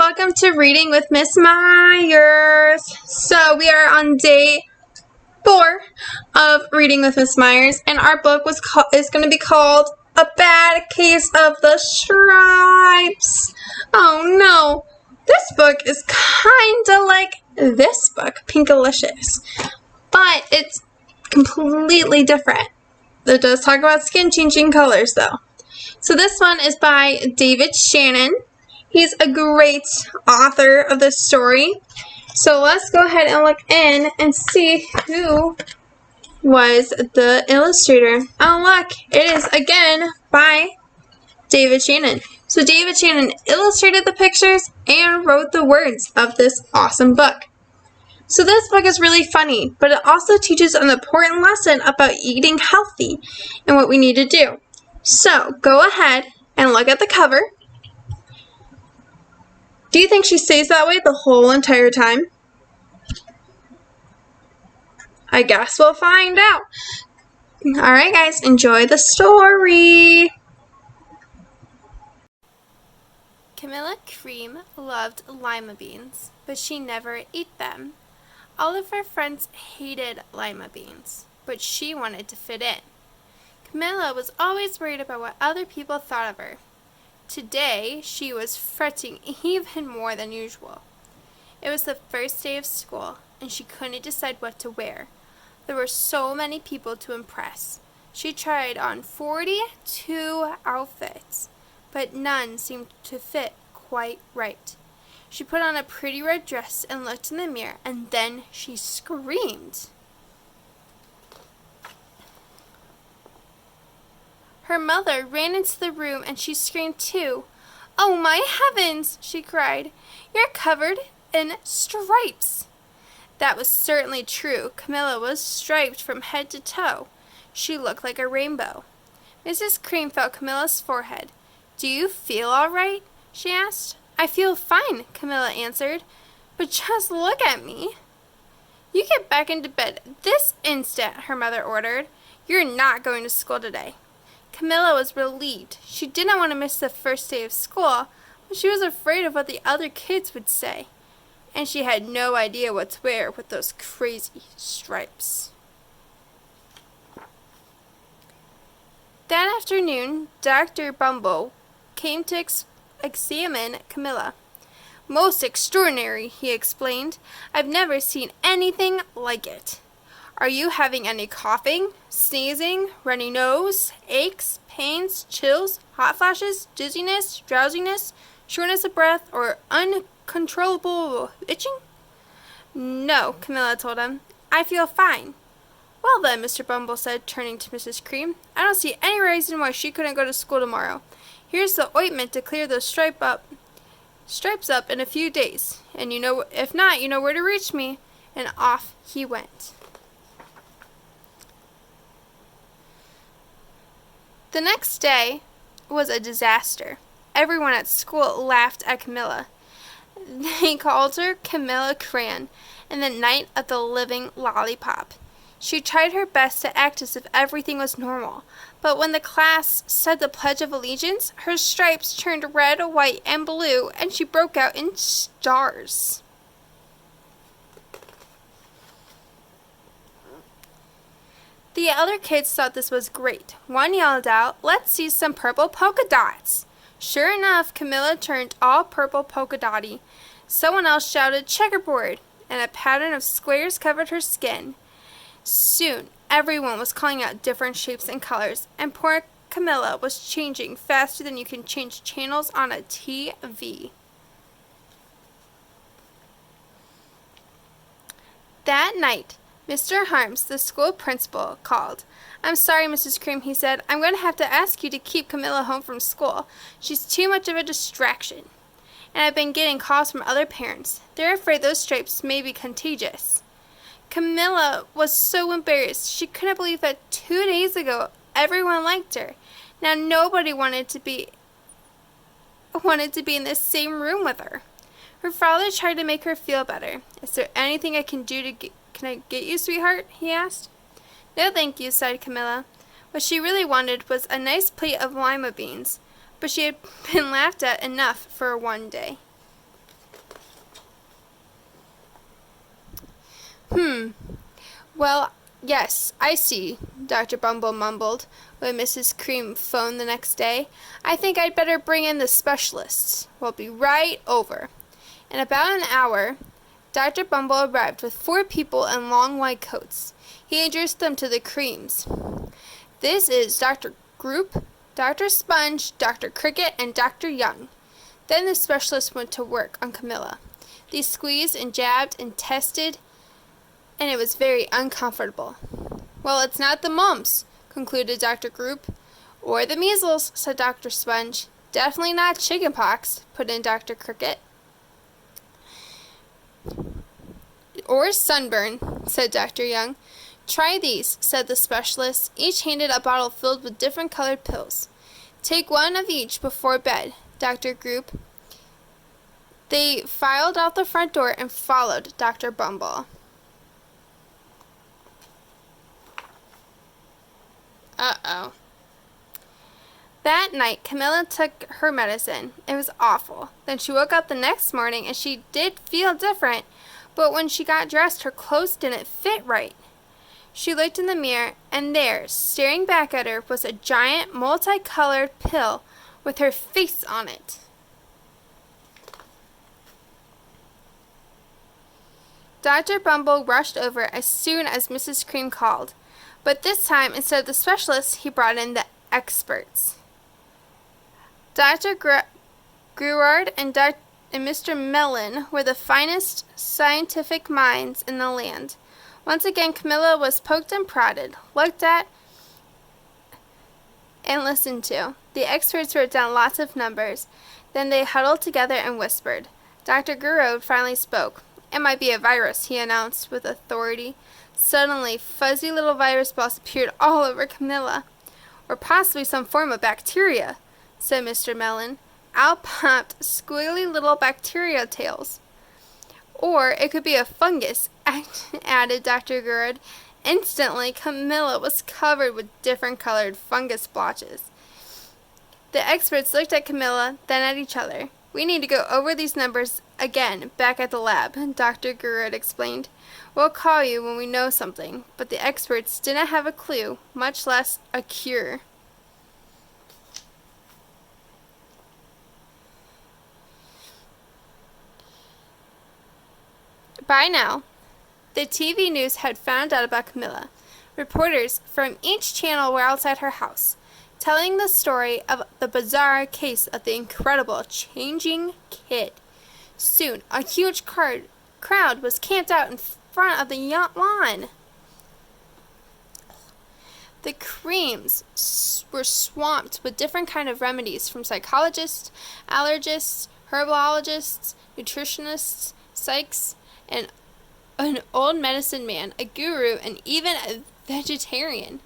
welcome to Reading with Miss Myers. So we are on day 4 of Reading with Miss Myers, and our book is going to be called A Bad Case of the Stripes. Oh no, this book is kind of like this book, Pinkalicious, but it's completely different. It does talk about skin changing colors though. So this one is by David Shannon. He's a great author of this story. So let's go ahead and look in and see who was the illustrator. Oh look, it is again by David Shannon. So David Shannon illustrated the pictures and wrote the words of this awesome book. So this book is really funny, but it also teaches an important lesson about eating healthy and what we need to do. So go ahead and look at the cover. Do you think she stays that way the whole entire time? I guess we'll find out. Alright guys, enjoy the story. Camilla Cream loved lima beans, but she never ate them. All of her friends hated lima beans, but she wanted to fit in. Camilla was always worried about what other people thought of her. Today, she was fretting even more than usual. It was the first day of school, and she couldn't decide what to wear. There were so many people to impress. She tried on 42 outfits, but none seemed to fit quite right. She put on a pretty red dress and looked in the mirror, and then she screamed. Her mother ran into the room and she screamed too. "Oh my heavens!" she cried. "You're covered in stripes!" That was certainly true. Camilla was striped from head to toe. She looked like a rainbow. Mrs. Cream felt Camilla's forehead. "Do you feel all right?" she asked. "I feel fine," Camilla answered. "But just look at me." "You get back into bed this instant," her mother ordered. "You're not going to school today." Camilla was relieved. She didn't want to miss the first day of school, but she was afraid of what the other kids would say. And she had no idea what to wear with those crazy stripes. That afternoon, Dr. Bumble came to examine Camilla. "Most extraordinary," he explained. "I've never seen anything like it. Are you having any coughing, sneezing, runny nose, aches, pains, chills, hot flashes, dizziness, drowsiness, shortness of breath, or uncontrollable itching?" "No," Camilla told him. "I feel fine." "Well then," Mr. Bumble said, turning to Mrs. Cream, "I don't see any reason why she couldn't go to school tomorrow. Here's the ointment to clear those stripes up in a few days. And if not, you know where to reach me." And off he went. The next day was a disaster. Everyone at school laughed at Camilla. They called her Camilla Crayon and the Night of the Living Lollipop. She tried her best to act as if everything was normal, but when the class said the Pledge of Allegiance, her stripes turned red, white, and blue, and she broke out in stars. The other kids thought this was great. One yelled out, "Let's see some purple polka dots." Sure enough, Camilla turned all purple polka dotty. Someone else shouted checkerboard, and a pattern of squares covered her skin. Soon, everyone was calling out different shapes and colors, and poor Camilla was changing faster than you can change channels on a TV. That night, Mr. Harms, the school principal, called. "I'm sorry, Mrs. Cream," he said. "I'm going to have to ask you to keep Camilla home from school. She's too much of a distraction. And I've been getting calls from other parents. They're afraid those stripes may be contagious." Camilla was so embarrassed. She couldn't believe that 2 days ago everyone liked her. Now nobody wanted to be in the same room with her. Her father tried to make her feel better. "Is there anything I can do can I get you, sweetheart?" he asked. "No, thank you," sighed Camilla. What she really wanted was a nice plate of lima beans, but she had been laughed at enough for one day. Well, yes, I see, Dr. Bumble mumbled when Mrs. Cream phoned the next day. I think I'd better bring in the specialists. We'll be right over. In about an hour, Dr. Bumble arrived with 4 people in long white coats. He introduced them to the Creams. This is Dr. Group, Dr. Sponge, Dr. Cricket, and Dr. Young. Then the specialist went to work on Camilla. They squeezed and jabbed and tested, and it was very uncomfortable. Well, it's not the mumps, concluded Dr. Group. Or the measles, said Dr. Sponge. Definitely not chicken pox, put in Dr. Cricket. Or sunburn, said Dr. Young. Try these, said the specialist. Each handed a bottle filled with different colored pills. Take one of each before bed, Dr. Group. They filed out the front door and followed Dr. Bumble. Uh-oh. That night, Camilla took her medicine. It was awful. Then she woke up the next morning and she did feel different, but when she got dressed, her clothes didn't fit right. She looked in the mirror, and there, staring back at her, was a giant multicolored pill with her face on it. Dr. Bumble rushed over as soon as Mrs. Cream called. But this time, instead of the specialists, he brought in the experts. Dr. Gruard and Mr. Mellon were the finest scientific minds in the land. Once again, Camilla was poked and prodded, looked at, and listened to. The experts wrote down lots of numbers. Then they huddled together and whispered. Dr. Gruard finally spoke. It might be a virus, he announced with authority. Suddenly, fuzzy little virus balls appeared all over Camilla. Or possibly some form of bacteria, said Mr. Mellon. Out popped squiggly little bacteria tails. Or it could be a fungus, added Dr. Gruard. Instantly, Camilla was covered with different colored fungus blotches. The experts looked at Camilla, then at each other. We need to go over these numbers again back at the lab, Dr. Gruard explained. We'll call you when we know something, but the experts didn't have a clue, much less a cure. By now, the TV news had found out about Camilla. Reporters from each channel were outside her house, telling the story of the bizarre case of the incredible changing kid. Soon, a huge crowd was camped out in front of the lawn. The Creams were swamped with different kinds of remedies from psychologists, allergists, herbologists, nutritionists, psychs, and an old medicine man, a guru, and even a vegetarian.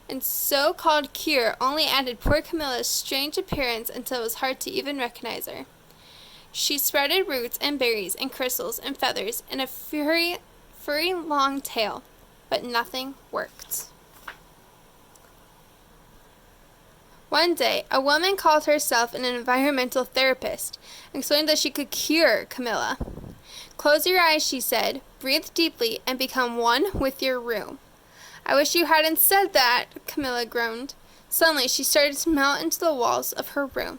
And so-called cure only added poor Camilla's strange appearance until it was hard to even recognize her. She spreaded roots and berries and crystals and feathers and a furry long tail, but nothing worked. One day, a woman called herself an environmental therapist and explained that she could cure Camilla. Close your eyes, she said, breathe deeply, and become one with your room. I wish you hadn't said that, Camilla groaned. Suddenly, she started to melt into the walls of her room.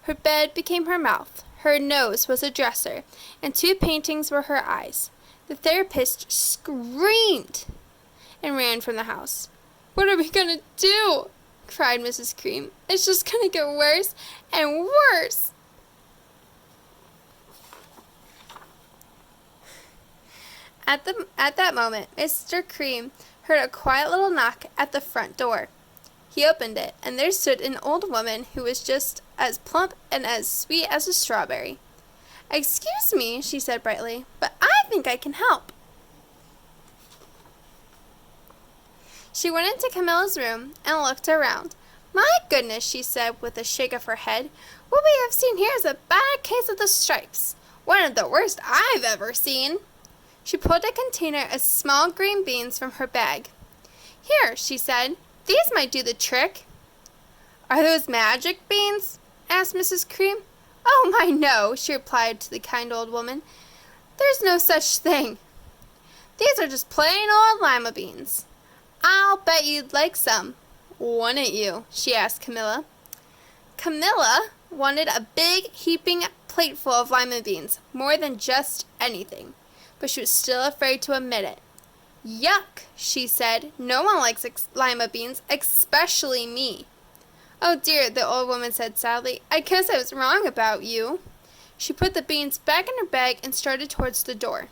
Her bed became her mouth, her nose was a dresser, and 2 paintings were her eyes. The therapist screamed and ran from the house. What are we going to do? Cried Mrs. Cream. It's just going to get worse and worse. At that moment, Mr. Cream heard a quiet little knock at the front door. He opened it, and there stood an old woman who was just as plump and as sweet as a strawberry. Excuse me, she said brightly, but I think I can help. She went into Camilla's room and looked around. My goodness, she said with a shake of her head, what we have seen here is a bad case of the stripes. One of the worst I've ever seen. She pulled a container of small green beans from her bag. Here, she said, these might do the trick. Are those magic beans? Asked Mrs. Cream. Oh, my, no, she replied to the kind old woman. There's no such thing. These are just plain old lima beans. I'll bet you'd like some, wouldn't you? She asked Camilla. Camilla wanted a big, heaping plateful of lima beans, more than just anything, but she was still afraid to admit it. Yuck, she said. No one likes lima beans, especially me. Oh dear, the old woman said sadly. I guess I was wrong about you. She put the beans back in her bag and started towards the door.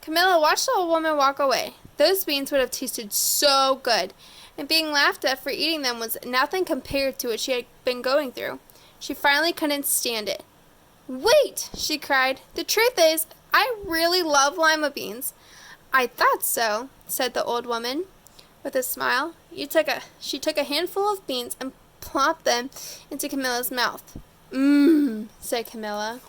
Camilla watched the old woman walk away. Those beans would have tasted so good, and being laughed at for eating them was nothing compared to what she had been going through. She finally couldn't stand it. Wait, she cried. The truth is, I really love lima beans. I thought so, said the old woman with a smile. She took a handful of beans and plopped them into Camilla's mouth. Mmm, said Camilla.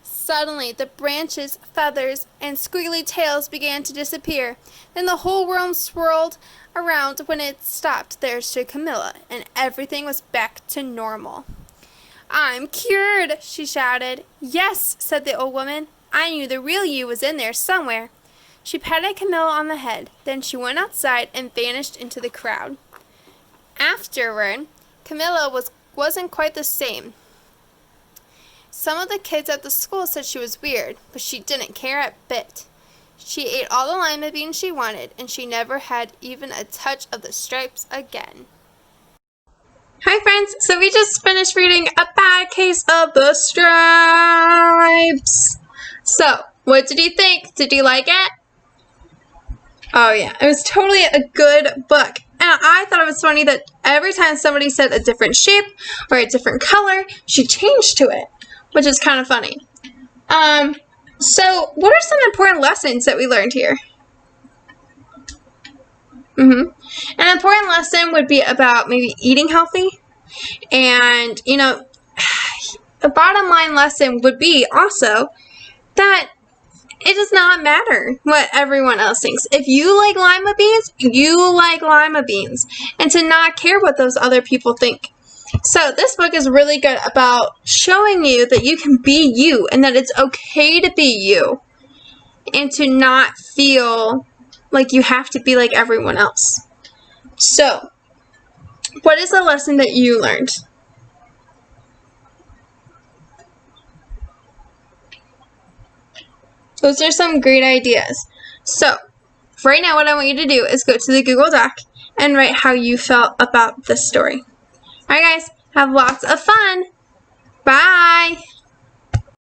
Suddenly, the branches, feathers, and squiggly tails began to disappear. Then the whole room swirled around. When it stopped, there stood Camilla, and everything was back to normal. I'm cured, she shouted. Yes, said the old woman. I knew the real you was in there somewhere. She patted Camilla on the head. Then she went outside and vanished into the crowd. Afterward, Camilla wasn't quite the same. Some of the kids at the school said she was weird, but she didn't care a bit. She ate all the lima beans she wanted, and she never had even a touch of the stripes again. Hi friends, so we just finished reading A Bad Case of the Stripes. So, what did you think? Did you like it? Oh yeah, it was totally a good book. And I thought it was funny that every time somebody said a different shape or a different color, she changed to it, which is kind of funny. So what are some important lessons that we learned here? An important lesson would be about maybe eating healthy. And, the bottom line lesson would be also that it does not matter what everyone else thinks. If you like lima beans, you like lima beans. And to not care what those other people think. So this book is really good about showing you that you can be you and that it's okay to be you. And to not feel like you have to be like everyone else. So, what is the lesson that you learned? Those are some great ideas. So, right now what I want you to do is go to the Google Doc and write how you felt about this story. Alright guys, have lots of fun. Bye!